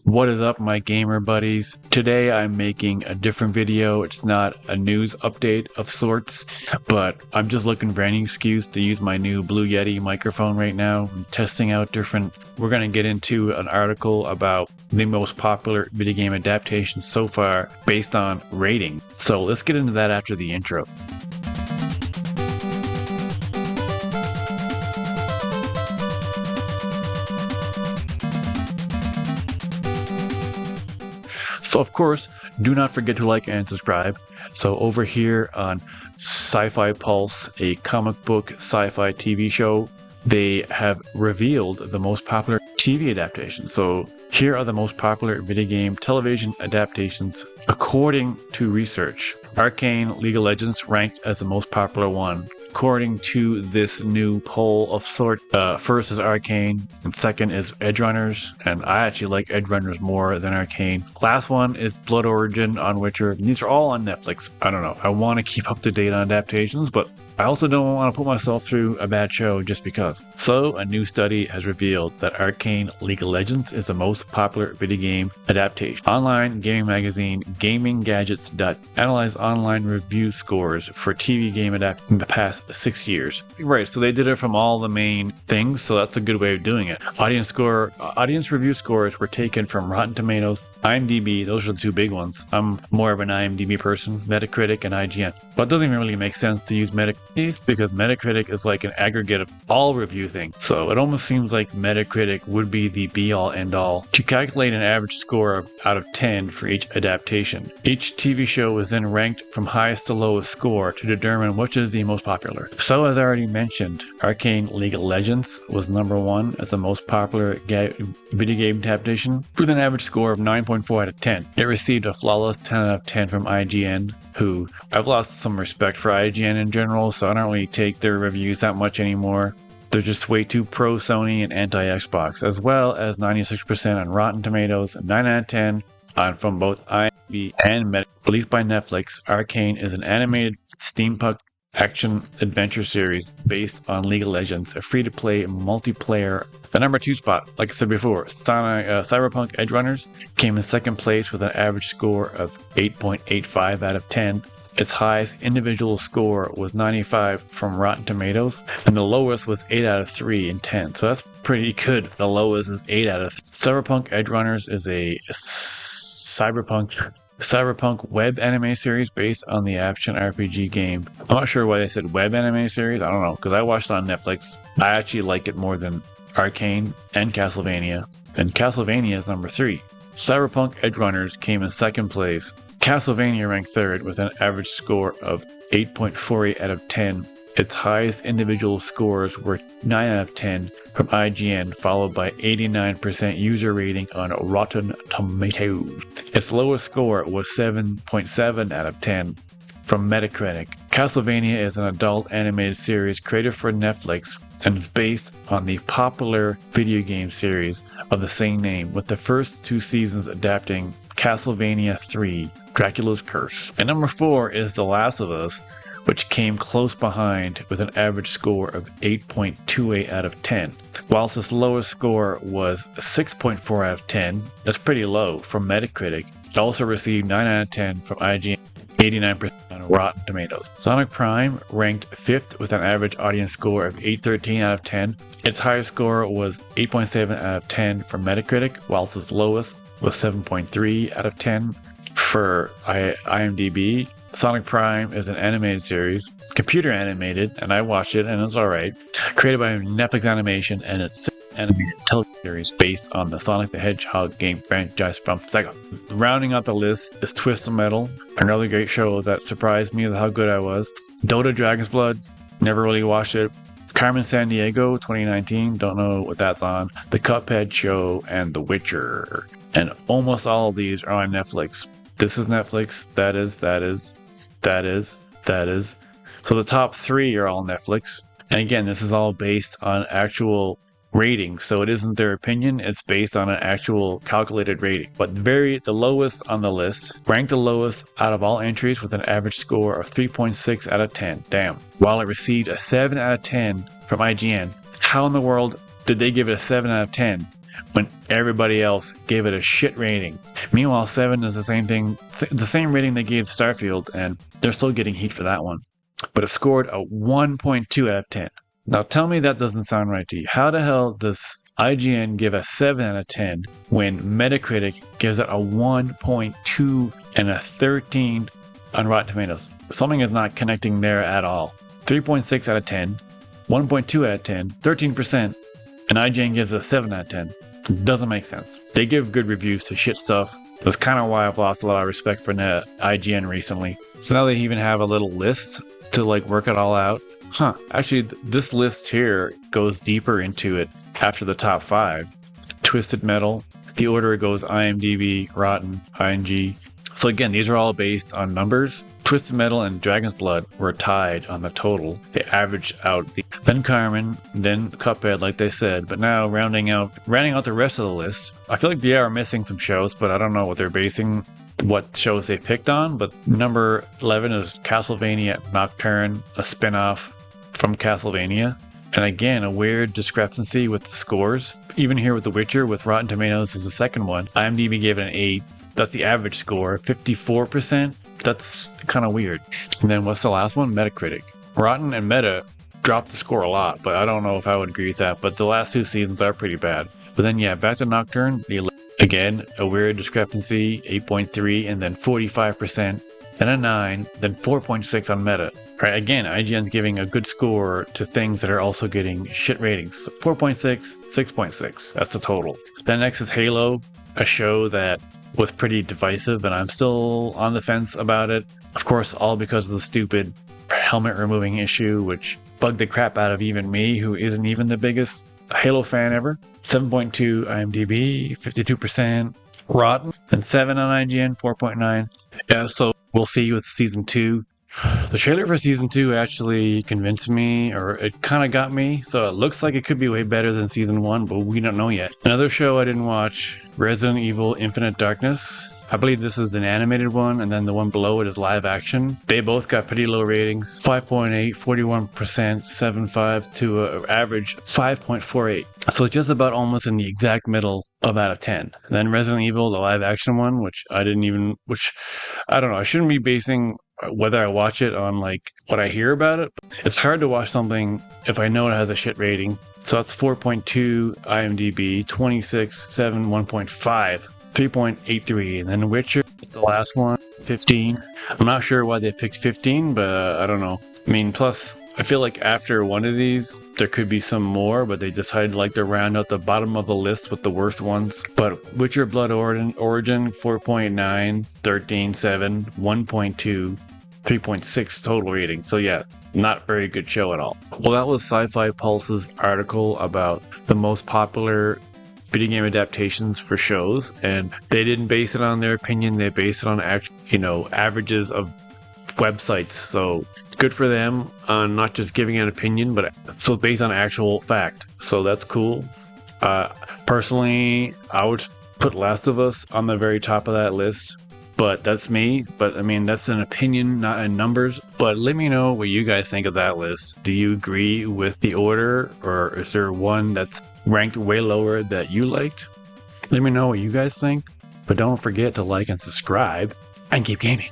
What is up, my gamer buddies? Today I'm making a different video. It's not a news update of sorts, but I'm just looking for any excuse to use my new Blue Yeti microphone right now. I'm testing out we're going to get into an article about the most popular video game adaptations so far based on rating. So let's get into that after the intro. So of course, do not forget to like and subscribe. So over here on Sci-Fi Pulse, a comic book sci-fi TV show, they have revealed the most popular TV adaptations. So here are the most popular video game television adaptations according to research. Arcane League of Legends ranked as the most popular one. According to this new poll of sort, first is Arcane, and second is Edgerunners, and I actually like Edgerunners more than Arcane. Last one is Blood Origin on Witcher. These are all on Netflix. I don't know. I want to keep up to date on adaptations, but I also don't want to put myself through a bad show just because. So, a new study has revealed that Arcane League of Legends is the most popular video game adaptation. Online gaming magazine Gaming Gadgets analyzed online review scores for TV game adaptations in the past 6 years. Right, so they did it from all the main things, so that's a good way of doing it. Audience review scores were taken from Rotten Tomatoes, IMDb, those are the two big ones. I'm more of an IMDb person, Metacritic and IGN. But it doesn't even really make sense to use Metacritic because Metacritic is like an aggregate of all review things. So it almost seems like Metacritic would be the be-all end-all to calculate an average score out of 10 for each adaptation. Each TV show is then ranked from highest to lowest score to determine which is the most popular. So as I already mentioned, Arcane League of Legends was number one as the most popular video game adaptation with an average score of 9.4 out of 10. It received a flawless 10 out of 10 from IGN, who I've lost some respect for IGN in general, so I don't really take their reviews that much anymore. They're just way too pro Sony and anti Xbox, as well as 96% on Rotten Tomatoes and 9 out of 10 from both IMDb and Metacritic. Released by Netflix, Arcane is an animated steampunk action-adventure series based on League of Legends, a free-to-play multiplayer. The number 2 spot, like I said before, Cyberpunk Edgerunners came in second place with an average score of 8.85 out of 10. Its highest individual score was 95 from Rotten Tomatoes, and the lowest was 8 out of 3 in 10. So that's pretty good. The lowest is 8 out of 3. Cyberpunk Edgerunners is a cyberpunk web anime series based on the action RPG game. I'm not sure why they said web anime series. I don't know, because I watched it on Netflix. I actually like it more than Arcane and Castlevania. And Castlevania is number 3. Cyberpunk Edgerunners came in second place. Castlevania ranked third with an average score of 8.48 out of 10. Its highest individual scores were 9 out of 10 from IGN, followed by 89% user rating on Rotten Tomatoes. Its lowest score was 7.7 out of 10 from Metacritic. Castlevania is an adult animated series created for Netflix and is based on the popular video game series of the same name, with the first 2 seasons adapting Castlevania 3, Dracula's Curse. And number 4 is The Lastofus, which came close behind with an average score of 8.28 out of 10. Whilst its lowest score was 6.4 out of 10, that's pretty low from Metacritic. It also received 9 out of 10 from IGN, 89% on Rotten Tomatoes. Sonic Prime ranked 5th with an average audience score of 8.13 out of 10. Its highest score was 8.7 out of 10 from Metacritic, whilst its lowest was 7.3 out of 10 for IMDb. Sonic Prime is an animated series, computer animated, and I watched it and it's alright. Created by Netflix Animation, and it's an animated television series based on the Sonic the Hedgehog game franchise from Sega. Rounding out the list is Twisted Metal, another great show that surprised me with how good I was. Dota Dragon's Blood, never really watched it. Carmen Sandiego 2019, don't know what that's on. The Cuphead Show and The Witcher. And almost all of these are on Netflix. This is Netflix, that is. So the top 3 are all Netflix. And again, this is all based on actual ratings. So it isn't their opinion, it's based on an actual calculated rating. But the lowest on the list, ranked the lowest out of all entries with an average score of 3.6 out of 10. Damn. While it received a 7 out of 10 from IGN. How in the world did they give it a 7 out of 10 when everybody else gave it a shit rating. Meanwhile, 7 is the same thing, the same rating they gave Starfield, and they're still getting heat for that one. But it scored a 1.2 out of 10. Now tell me that doesn't sound right to you. How the hell does IGN give a 7 out of 10 when Metacritic gives it a 1.2 and a 13 on Rotten Tomatoes? Something is not connecting there at all. 3.6 out of 10, 1.2 out of 10, 13%, and IGN gives a 7 out of 10. It doesn't make sense. They give good reviews to shit stuff. That's kind of why I've lost a lot of respect for IGN recently. So now they even have a little list to like work it all out. Actually, this list here goes deeper into it after the top 5. Twisted Metal. The order it goes IMDb, Rotten, ING. So again, these are all based on numbers. Twisted Metal and Dragon's Blood were tied on the total. They averaged out then Carmen, then Cuphead, like they said. But now rounding out the rest of the list, I feel like they are missing some shows, but I don't know what they're basing what shows they picked on. But number 11 is Castlevania Nocturne, a spin-off from Castlevania. And again, a weird discrepancy with the scores. Even here with The Witcher, with Rotten Tomatoes is the second one. IMDb gave it an 8. That's the average score, 54%. That's kind of weird. And then what's the last one? Metacritic. Rotten and Meta dropped the score a lot, but I don't know if I would agree with that. But the last 2 seasons are pretty bad. But then, yeah, back to Nocturne. Again, a weird discrepancy, 8.3, and then 45%, then a 9, then 4.6 on Meta. Right, again, IGN's giving a good score to things that are also getting shit ratings. 4.6, 6.6. That's the total. Then next is Halo, a show that was pretty divisive, and I'm still on the fence about it. Of course, all because of the stupid helmet removing issue, which bugged the crap out of even me, who isn't even the biggest Halo fan ever. 7.2 IMDb, 52% Rotten, and 7 on IGN, 4.9. Yeah, so we'll see with season 2. The trailer for season 2 actually convinced me, or it kind of got me, so it looks like it could be way better than season 1, but we don't know yet. Another show I didn't watch, Resident Evil Infinite Darkness. I believe this is an animated one, and then the one below it is live action. They both got pretty low ratings, 5.8, 41%, 7.5 to an average 5.48. So just about almost in the exact middle of out of 10. And then Resident Evil, the live action one, which I don't know, I shouldn't be basing whether I watch it on like what I hear about it. It's hard to watch something if I know it has a shit rating. So that's 4.2 IMDb, 26, 7, 1.5. 3.83, and then The Witcher, the last one, 15. I'm not sure why they picked 15, but I don't know. I mean, plus, I feel like after one of these, there could be some more, but they decided like to round out the bottom of the list with the worst ones. But Witcher Blood Origin, 4.9, 13, 7, 1.2, 3.6 total rating. So yeah, not very good show at all. Well, that was Sci-Fi Pulse's article about the most popular video game adaptations for shows, and they didn't base it on their opinion. They based it on actual, averages of websites. So good for them on not just giving an opinion, but so based on actual fact. So that's cool. Personally, I would put Last of Us on the very top of that list, but that's me. But I mean, that's an opinion, not in numbers. But let me know what you guys think of that list. Do you agree with the order, or is there one that's ranked way lower that you liked? Let me know what you guys think, but don't forget to like and subscribe, and keep gaming.